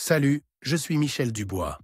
Salut, je suis Michel Dubois.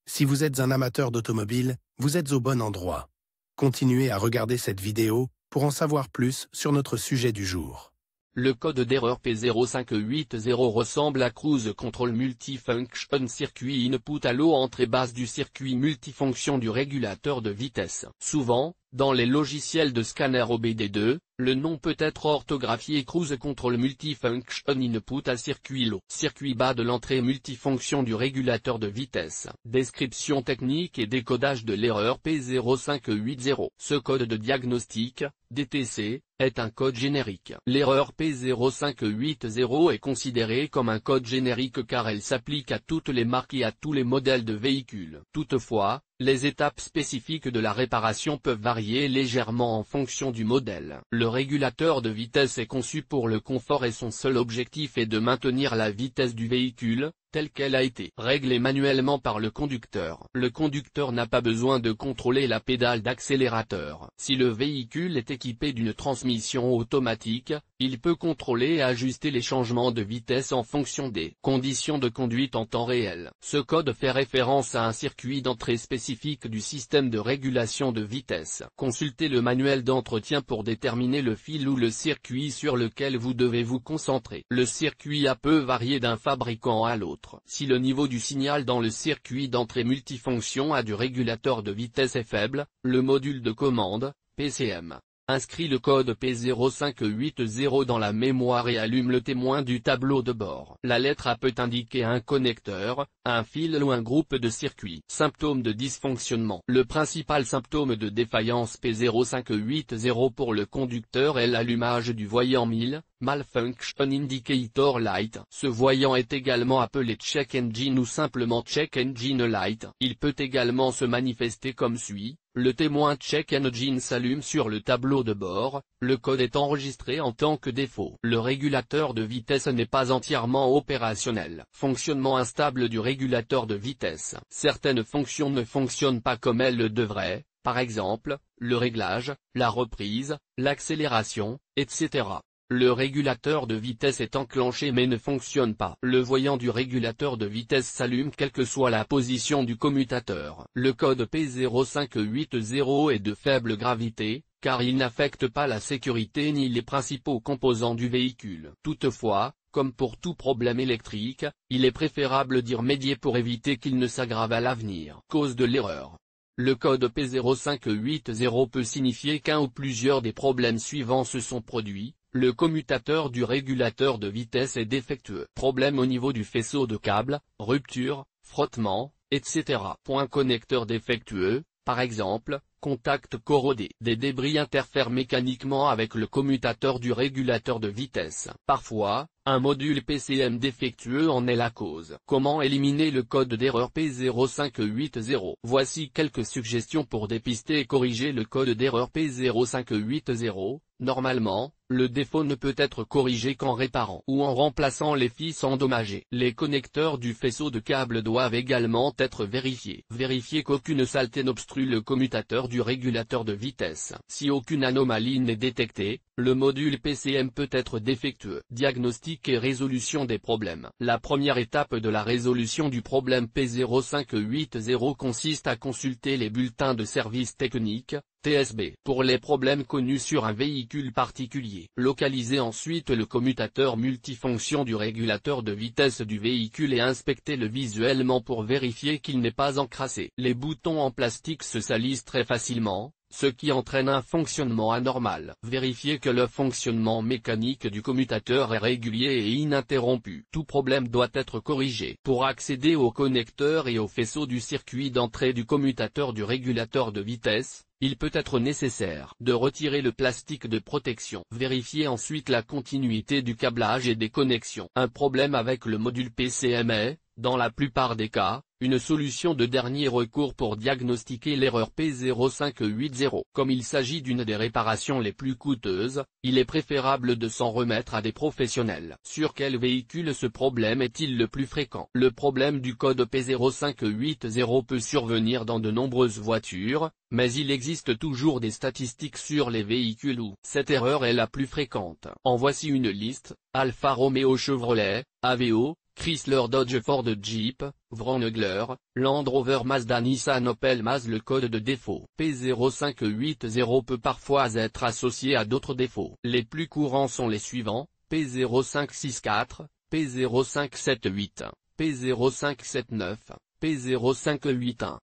Si vous êtes un amateur d'automobile, vous êtes au bon endroit. Continuez à regarder cette vidéo pour en savoir plus sur notre sujet du jour. Le code d'erreur P0580 ressemble à Cruise Control Multifunction Circuit Input Allo entrée basse du circuit multifonction du régulateur de vitesse. Souvent, dans les logiciels de scanner OBD2, le nom peut être orthographié Cruise Control Multifunction Input à circuit low. Circuit bas de l'entrée multifonction du régulateur de vitesse. Description technique et décodage de l'erreur P0580. Ce code de diagnostic, DTC, est un code générique. L'erreur P0580 est considérée comme un code générique car elle s'applique à toutes les marques et à tous les modèles de véhicules. Toutefois, les étapes spécifiques de la réparation peuvent varier légèrement en fonction du modèle. Le régulateur de vitesse est conçu pour le confort et son seul objectif est de maintenir la vitesse du véhicule, telle qu'elle a été réglée manuellement par le conducteur. Le conducteur n'a pas besoin de contrôler la pédale d'accélérateur. Si le véhicule est équipé d'une transmission automatique, il peut contrôler et ajuster les changements de vitesse en fonction des conditions de conduite en temps réel. Ce code fait référence à un circuit d'entrée spécifique du système de régulation de vitesse. Consultez le manuel d'entretien pour déterminer le fil ou le circuit sur lequel vous devez vous concentrer. Le circuit peut varier d'un fabricant à l'autre. Si le niveau du signal dans le circuit d'entrée multifonction du régulateur de vitesse est faible, le module de commande, PCM, inscrit le code P0580 dans la mémoire et allume le témoin du tableau de bord. La lettre A peut indiquer un connecteur, un fil ou un groupe de circuits. Symptômes de dysfonctionnement. Le principal symptôme de défaillance P0580 pour le conducteur est l'allumage du voyant 1000, Malfunction Indicator Light. Ce voyant est également appelé Check Engine ou simplement Check Engine Light. Il peut également se manifester comme suit. Le témoin Check Engine s'allume sur le tableau de bord, le code est enregistré en tant que défaut. Le régulateur de vitesse n'est pas entièrement opérationnel. Fonctionnement instable du régulateur de vitesse. Certaines fonctions ne fonctionnent pas comme elles le devraient, par exemple, le réglage, la reprise, l'accélération, etc. Le régulateur de vitesse est enclenché mais ne fonctionne pas. Le voyant du régulateur de vitesse s'allume quelle que soit la position du commutateur. Le code P0580 est de faible gravité, car il n'affecte pas la sécurité ni les principaux composants du véhicule. Toutefois, comme pour tout problème électrique, il est préférable d'y remédier pour éviter qu'il ne s'aggrave à l'avenir. Cause de l'erreur. Le code P0580 peut signifier qu'un ou plusieurs des problèmes suivants se sont produits. Le commutateur du régulateur de vitesse est défectueux. Problème au niveau du faisceau de câble, rupture, frottement, etc. Point connecteur défectueux, par exemple, contact corrodé. Des débris interfèrent mécaniquement avec le commutateur du régulateur de vitesse. Parfois, un module PCM défectueux en est la cause. Comment éliminer le code d'erreur P0580? Voici quelques suggestions pour dépister et corriger le code d'erreur P0580. Normalement, le défaut ne peut être corrigé qu'en réparant ou en remplaçant les fils endommagés. Les connecteurs du faisceau de câble doivent également être vérifiés. Vérifiez qu'aucune saleté n'obstrue le commutateur du régulateur de vitesse. Si aucune anomalie n'est détectée, le module PCM peut être défectueux. Diagnostic et résolution des problèmes. La première étape de la résolution du problème P0580 consiste à consulter les bulletins de service technique, TSB, pour les problèmes connus sur un véhicule particulier. Localisez ensuite le commutateur multifonction du régulateur de vitesse du véhicule et inspectez-le visuellement pour vérifier qu'il n'est pas encrassé. Les boutons en plastique se salissent très facilement, ce qui entraîne un fonctionnement anormal. Vérifiez que le fonctionnement mécanique du commutateur est régulier et ininterrompu. Tout problème doit être corrigé. Pour accéder au connecteur et au faisceau du circuit d'entrée du commutateur du régulateur de vitesse, il peut être nécessaire de retirer le plastique de protection. Vérifiez ensuite la continuité du câblage et des connexions. Un problème avec le module PCM est, dans la plupart des cas, une solution de dernier recours pour diagnostiquer l'erreur P0580. Comme il s'agit d'une des réparations les plus coûteuses, il est préférable de s'en remettre à des professionnels. Sur quel véhicule ce problème est-il le plus fréquent? Le problème du code P0580 peut survenir dans de nombreuses voitures, mais il existe toujours des statistiques sur les véhicules où cette erreur est la plus fréquente. En voici une liste: Alfa Romeo Chevrolet, AVO, Chrysler, Dodge, Ford, Jeep, Wrangler, Land Rover, Mazda, Nissan, Opel, Maz. Le code de défaut P0580 peut parfois être associé à d'autres défauts. Les plus courants sont les suivants: P0564, P0578, P0579, P0581.